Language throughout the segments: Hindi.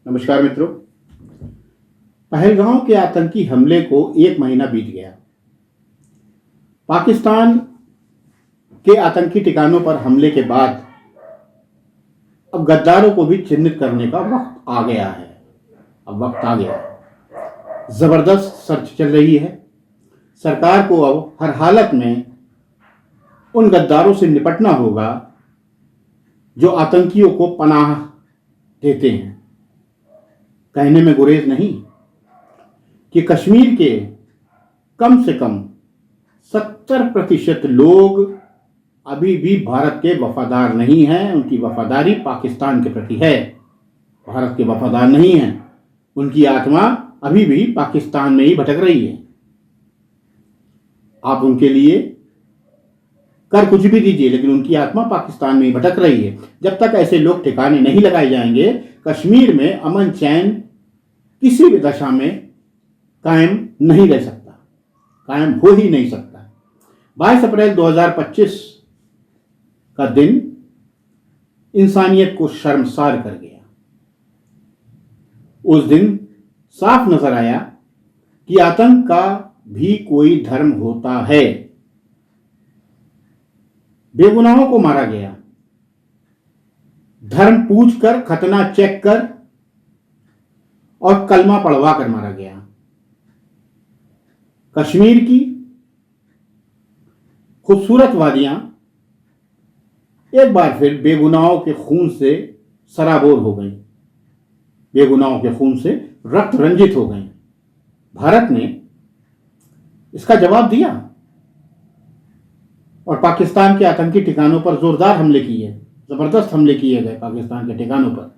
नमस्कार मित्रों। पहलगांव के आतंकी हमले को 1 महीना बीत गया। पाकिस्तान के आतंकी ठिकानों पर हमले के बाद अब गद्दारों को भी चिन्हित करने का वक्त आ गया है। जबरदस्त सर्च चल रही है। सरकार को अब हर हालत में उन गद्दारों से निपटना होगा जो आतंकियों को पनाह देते हैं। कहने में गुरेज नहीं कि कश्मीर के कम से कम 70% लोग अभी भी भारत के वफादार नहीं हैं। उनकी वफादारी पाकिस्तान के प्रति है, भारत के वफादार नहीं हैं। उनकी आत्मा अभी भी पाकिस्तान में ही भटक रही है। आप उनके लिए कर कुछ भी दीजिए, लेकिन उनकी आत्मा पाकिस्तान में ही भटक रही है। जब तक ऐसे लोग ठिकाने नहीं लगाए जाएंगे, कश्मीर में अमन चैन किसी भी दशा में कायम नहीं रह सकता, कायम हो ही नहीं सकता। 22 अप्रैल 2025 का दिन इंसानियत को शर्मसार कर गया। उस दिन साफ नजर आया कि आतंक का भी कोई धर्म होता है। बेगुनाहों को मारा गया, धर्म पूछ कर, खतना चेक कर और कलमा पढ़वा कर मारा गया। कश्मीर की खूबसूरत वादियां एक बार फिर बेगुनाहों के खून से सराबोर हो गई, बेगुनाहों के खून से रक्त रंजित हो गई। भारत ने इसका जवाब दिया और पाकिस्तान के आतंकी ठिकानों पर जोरदार हमले किए, जबरदस्त हमले किए गए पाकिस्तान के ठिकानों पर।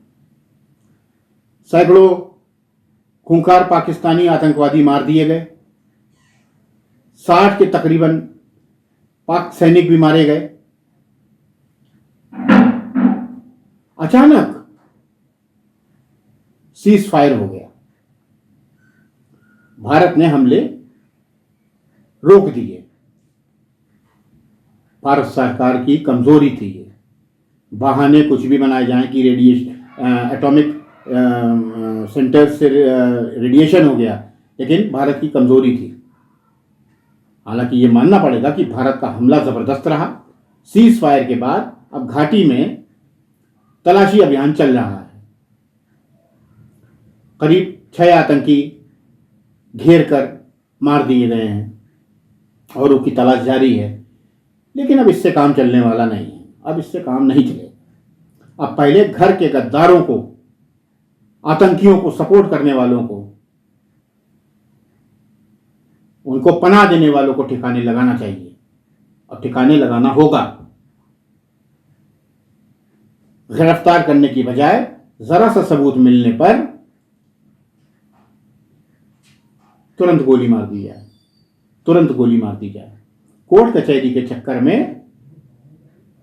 सैकड़ों खूंखार पाकिस्तानी आतंकवादी मार दिए गए। 60 के तकरीबन पाक सैनिक भी मारे गए। अचानक सीज फायर हो गया। भारत ने हमले रोक दिए। भारत सरकार की कमजोरी थी ये। बहाने कुछ भी बनाए जाएं कि रेडिएशन, एटॉमिक सेंटर से रेडिएशन हो गया, लेकिन भारत की कमजोरी थी। हालांकि ये मानना पड़ेगा कि भारत का हमला जबरदस्त रहा। सीज फायर के बाद अब घाटी में तलाशी अभियान चल रहा है। करीब 6 आतंकी घेर कर मार दिए गए हैं और उनकी तलाश जारी है। लेकिन अब इससे काम चलने वाला नहीं है। अब इससे काम नहीं चलेगा। अब पहले घर के गद्दारों को, आतंकियों को सपोर्ट करने वालों को, उनको पनाह देने वालों को ठिकाने लगाना चाहिए और ठिकाने लगाना होगा। गिरफ्तार करने की बजाय जरा सा सबूत मिलने पर तुरंत गोली मार दी जाए, तुरंत गोली मार दी जाए। कोर्ट कचहरी के चक्कर में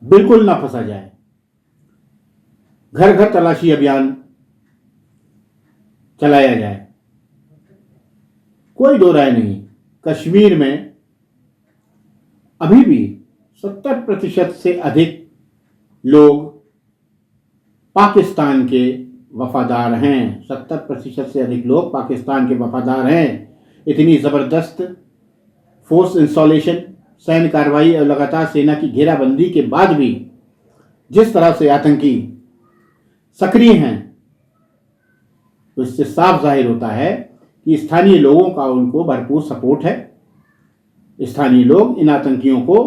बिल्कुल ना फंसा जाए। घर घर तलाशी अभियान चलाया जाए। कोई दो राय नहीं, कश्मीर में अभी भी 70% से अधिक लोग पाकिस्तान के वफादार हैं। 70% से अधिक लोग पाकिस्तान के वफादार हैं। इतनी जबरदस्त फोर्स इंस्टॉलेशन, सैन्य कार्रवाई और लगातार सेना की घेराबंदी के बाद भी जिस तरह से आतंकी सक्रिय हैं, तो इससे साफ जाहिर होता है कि स्थानीय लोगों का उनको भरपूर सपोर्ट है। स्थानीय लोग इन आतंकियों को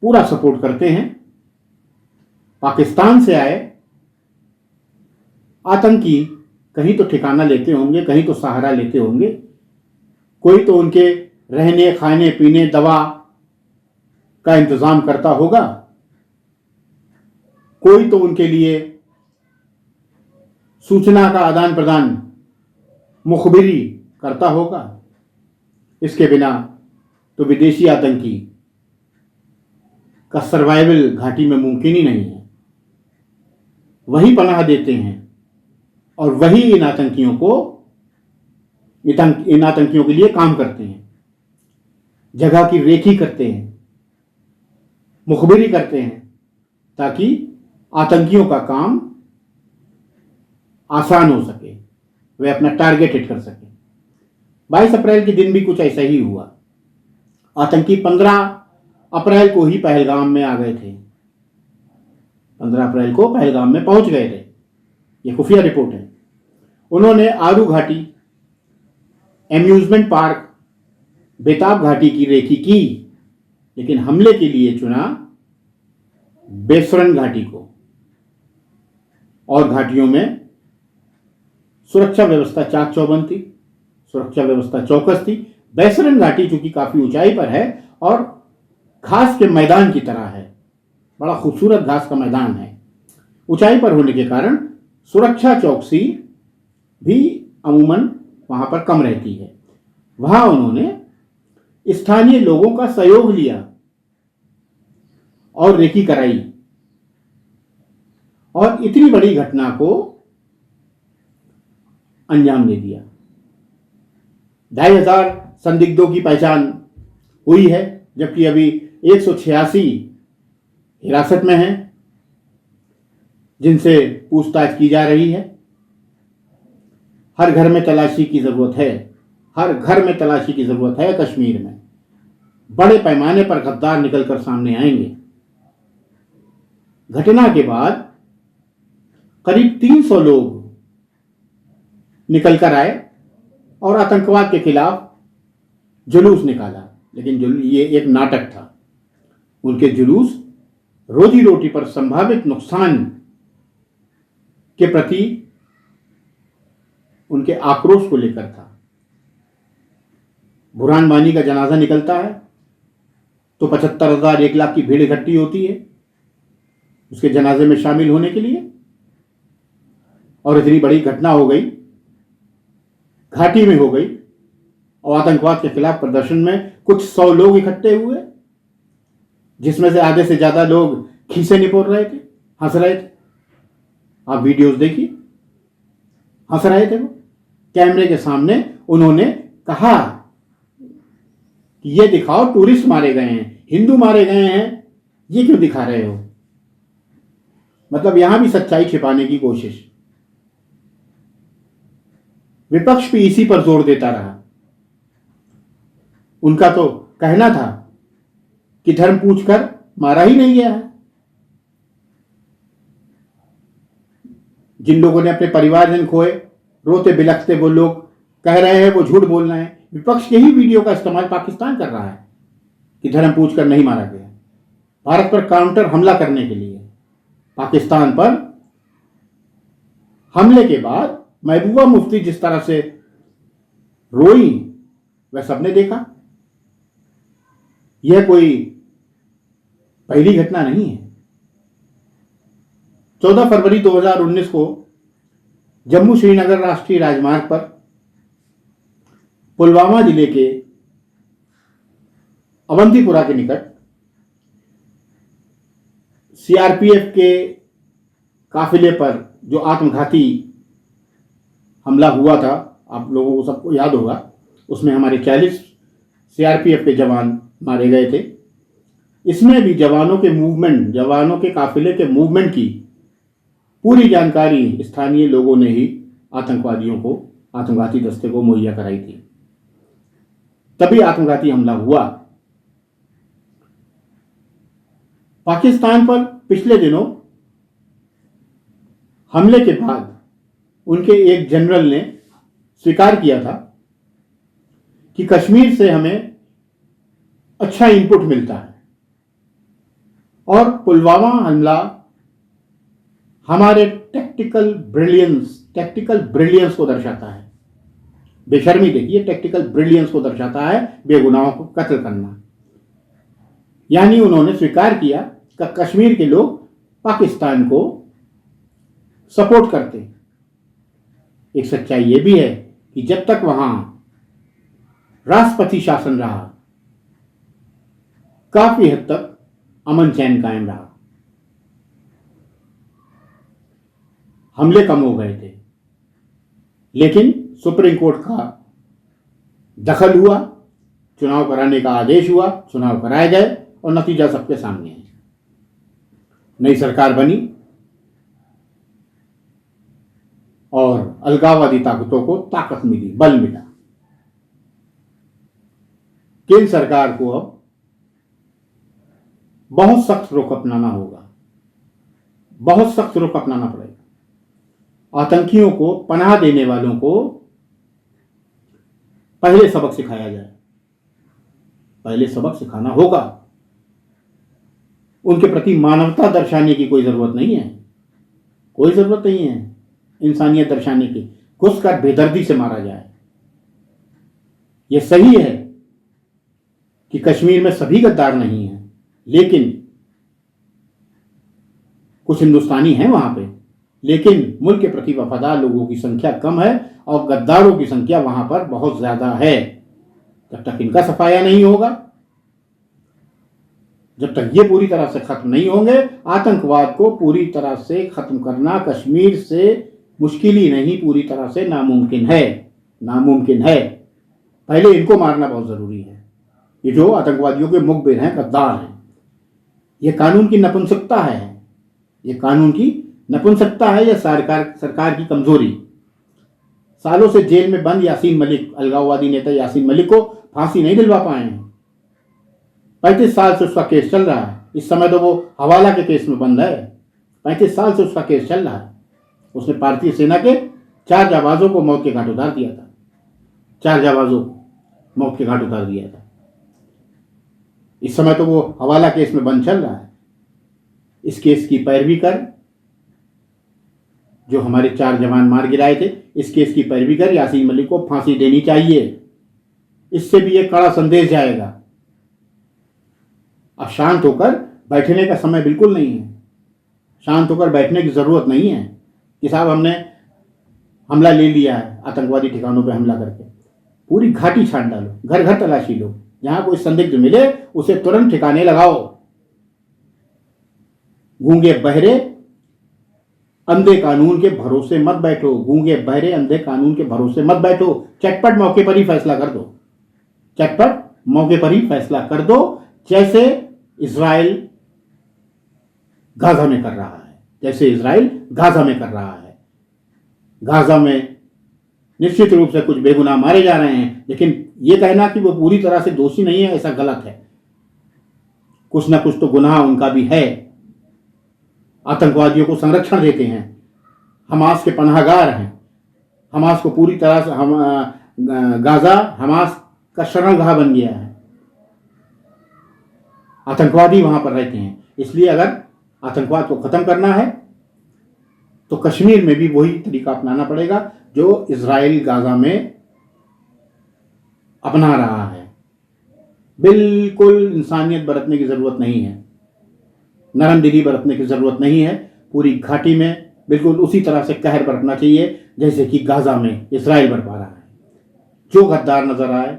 पूरा सपोर्ट करते हैं। पाकिस्तान से आए आतंकी कहीं तो ठिकाना लेते होंगे, कहीं तो सहारा लेते होंगे। कोई तो उनके रहने, खाने, पीने, दवा का इंतजाम करता होगा। कोई तो उनके लिए सूचना का आदान प्रदान, मुखबिरी करता होगा। इसके बिना तो विदेशी आतंकी का सर्वाइवल घाटी में मुमकिन ही नहीं है। वही पनाह देते हैं और वही इन आतंकियों के लिए काम करते हैं, जगह की रेखी करते हैं, मुखबिरी करते हैं, ताकि आतंकियों का काम आसान हो सके, वे अपना टारगेट हिट कर सके। 22 अप्रैल के दिन भी कुछ ऐसा ही हुआ। आतंकी 15 अप्रैल को ही पहलगाम में आ गए थे, 15 अप्रैल को पहलगाम में पहुंच गए थे, ये खुफिया रिपोर्ट है। उन्होंने आरू घाटी, एम्यूजमेंट पार्क, बेताब घाटी की रेकी की, लेकिन हमले के लिए चुना बेसरन घाटी को। और घाटियों में सुरक्षा व्यवस्था चाक चौबंद थी, सुरक्षा व्यवस्था चौकस थी। बेसरन घाटी चूंकि काफी ऊंचाई पर है और घास के मैदान की तरह है, बड़ा खूबसूरत घास का मैदान है, ऊंचाई पर होने के कारण सुरक्षा चौकसी भी अमूमन वहां पर कम रहती है। वहां उन्होंने स्थानीय लोगों का सहयोग लिया और रेकी कराई और इतनी बड़ी घटना को अंजाम दे दिया। 2500 संदिग्धों की पहचान हुई है, जबकि अभी 186 हिरासत में हैं, जिनसे पूछताछ की जा रही है। हर घर में तलाशी की जरूरत है, हर घर में तलाशी की जरूरत है। कश्मीर में बड़े पैमाने पर गद्दार निकलकर सामने आएंगे। घटना के बाद करीब 300 लोग निकलकर आए और आतंकवाद के खिलाफ जुलूस निकाला, लेकिन ये एक नाटक था। उनके जुलूस रोजी रोटी पर संभावित नुकसान के प्रति उनके आक्रोश को लेकर था। बुरहान वानी का जनाजा निकलता है तो 75,000 1 लाख की भीड़ इकट्ठी होती है उसके जनाजे में शामिल होने के लिए, और इतनी बड़ी घटना हो गई, घाटी में हो गई, और आतंकवाद के खिलाफ प्रदर्शन में कुछ 100 लोग इकट्ठे हुए, जिसमें से आधे से ज्यादा लोग खीसे निपोड़ रहे थे, हंस रहे थे। आप वीडियोस देखिए, हंस रहे थे वो कैमरे के सामने। उन्होंने कहा कि ये दिखाओ टूरिस्ट मारे गए हैं, हिंदू मारे गए हैं, ये क्यों दिखा रहे हो? मतलब यहां भी सच्चाई छिपाने की कोशिश। विपक्ष भी इसी पर जोर देता रहा। उनका तो कहना था कि धर्म पूछकर मारा ही नहीं गया है। जिन लोगों ने अपने परिवारजन खोए, रोते बिलखते वो लोग कह रहे हैं वो झूठ बोल रहे हैं। विपक्ष के ही वीडियो का इस्तेमाल पाकिस्तान कर रहा है कि धर्म पूछकर नहीं मारा गया। भारत पर काउंटर हमला करने के लिए पाकिस्तान पर हमले के बाद महबूबा मुफ्ती जिस तरह से रोई वह सबने देखा। यह कोई पहली घटना नहीं है। 14 फरवरी 2019 को जम्मू श्रीनगर राष्ट्रीय राजमार्ग पर पुलवामा जिले के अवंतीपुरा के निकट सीआरपीएफ के काफिले पर जो आत्मघाती हमला हुआ था, आप लोगों को सबको याद होगा, उसमें हमारे 40 सीआरपीएफ के जवान मारे गए थे। इसमें भी जवानों के काफिले के मूवमेंट की पूरी जानकारी स्थानीय लोगों ने ही आतंकवादियों को, आत्मघाती दस्ते को मुहैया कराई थी। तभी आत्मघाती हमला हुआ। पाकिस्तान पर पिछले दिनों हमले के बाद उनके एक जनरल ने स्वीकार किया था कि कश्मीर से हमें अच्छा इनपुट मिलता है और पुलवामा हमला हमारे टैक्टिकल ब्रिलियंस को दर्शाता है। बेशर्मी देखिए, टैक्टिकल ब्रिलियंस को दर्शाता है, बेगुनाहों को कत्ल करना। यानी उन्होंने स्वीकार किया कि कश्मीर के लोग पाकिस्तान को सपोर्ट करते हैं। एक सच्चाई यह भी है कि जब तक वहां राष्ट्रपति शासन रहा, काफी हद तक अमन चैन कायम रहा। हमले कम हो गए थे, लेकिन सुप्रीम कोर्ट का दखल हुआ, चुनाव कराने का आदेश हुआ, चुनाव कराए गए और नतीजा सबके सामने है। नई सरकार बनी, और अलगाववादी ताकतों को ताकत मिली, बल मिला। केंद्र सरकार को अब बहुत सख्त रुख अपनाना होगा, बहुत सख्त रुख अपनाना पड़ेगा। आतंकियों को पनाह देने वालों को पहले सबक सिखाया जाए, पहले सबक सिखाना होगा। उनके प्रति मानवता दर्शाने की कोई जरूरत नहीं है, कोई जरूरत नहीं है इंसानियत दर्शाने की। घुसकर बेदर्दी से मारा जाए। यह सही है कि कश्मीर में सभी गद्दार नहीं हैं, लेकिन कुछ हिंदुस्तानी हैं वहां पे, लेकिन मुल्क के प्रति वफादार लोगों की संख्या कम है और गद्दारों की संख्या वहां पर बहुत ज्यादा है। जब तक इनका सफाया नहीं होगा, जब तक ये पूरी तरह से खत्म नहीं होंगे, आतंकवाद को पूरी तरह से खत्म करना कश्मीर से मुश्किल ही नहीं, पूरी तरह से नामुमकिन है, नामुमकिन है। पहले इनको मारना बहुत जरूरी है। ये जो आतंकवादियों के मुखबिर हैं, गद्दार हैं, ये कानून की नपुंसकता है, ये कानून की नपुंसकता है, यह सरकार की कमजोरी। सालों से जेल में बंद यासीन मलिक, अलगाववादी नेता यासीन मलिक को फांसी नहीं दिलवा पाए हैं। 35 साल से उसका केस चल रहा है। इस समय तो वो हवाला के केस में बंद है। 35 साल से उसका केस चल रहा है। उसने भारतीय सेना के 4 जाबाजों को मौत के घाट उतार दिया था, 4 जाबाजों को मौत के घाट उतार दिया था। इस समय तो वो हवाला केस में बंद चल रहा है। इस केस की पैरवी कर, जो हमारे 4 जवान मार गिराए थे, इस केस की पैरवी कर यासीन मलिक को फांसी देनी चाहिए। इससे भी एक कड़ा संदेश जाएगा। अब शांत होकर बैठने का समय बिल्कुल नहीं है। शांत होकर बैठने की जरूरत नहीं है कि साहब हमने हमला ले लिया है, आतंकवादी ठिकानों पर हमला करके। पूरी घाटी छान डालो, घर घर तलाशी लो, जहां कोई संदिग्ध मिले उसे तुरंत ठिकाने लगाओ। गूंगे बहरे अंधे कानून के भरोसे मत बैठो, गूंगे बहरे अंधे कानून के भरोसे मत बैठो। चटपट मौके पर ही फैसला कर दो, चटपट मौके पर ही फैसला कर दो, जैसे इजराइल गाजा में कर रहा है, जैसे इजराइल गाजा में कर रहा है। गाजा में निश्चित रूप से कुछ बेगुनाह मारे जा रहे हैं, लेकिन यह कहना कि वो पूरी तरह से दोषी नहीं है, ऐसा गलत है। कुछ ना कुछ तो गुनाह उनका भी है। आतंकवादियों को संरक्षण देते हैं, हमास के पनाहगार हैं। हमास को पूरी तरह से गाजा हमास का शरणगाह बन गया है। आतंकवादी वहां पर रहते हैं। इसलिए अगर आतंकवाद को खत्म करना है तो कश्मीर में भी वही तरीका अपनाना पड़ेगा जो इजराइल गाजा में अपना रहा है। बिल्कुल इंसानियत बरतने की जरूरत नहीं है, नरम दिली बरतने की जरूरत नहीं है। पूरी घाटी में बिल्कुल उसी तरह से कहर बरतना चाहिए जैसे कि गाजा में इजराइल बरपा रहा है। जो गद्दार नजर आए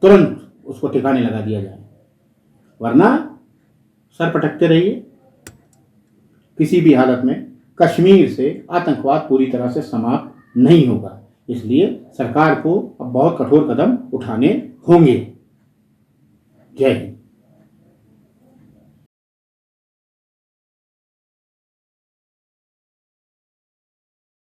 तुरंत उसको ठिकाने लगा दिया जाए, वरना सर पटकते रहिए। किसी भी हालत में कश्मीर से आतंकवाद पूरी तरह से समाप्त नहीं होगा। इसलिए सरकार को अब बहुत कठोर कदम उठाने होंगे। जय हिंद।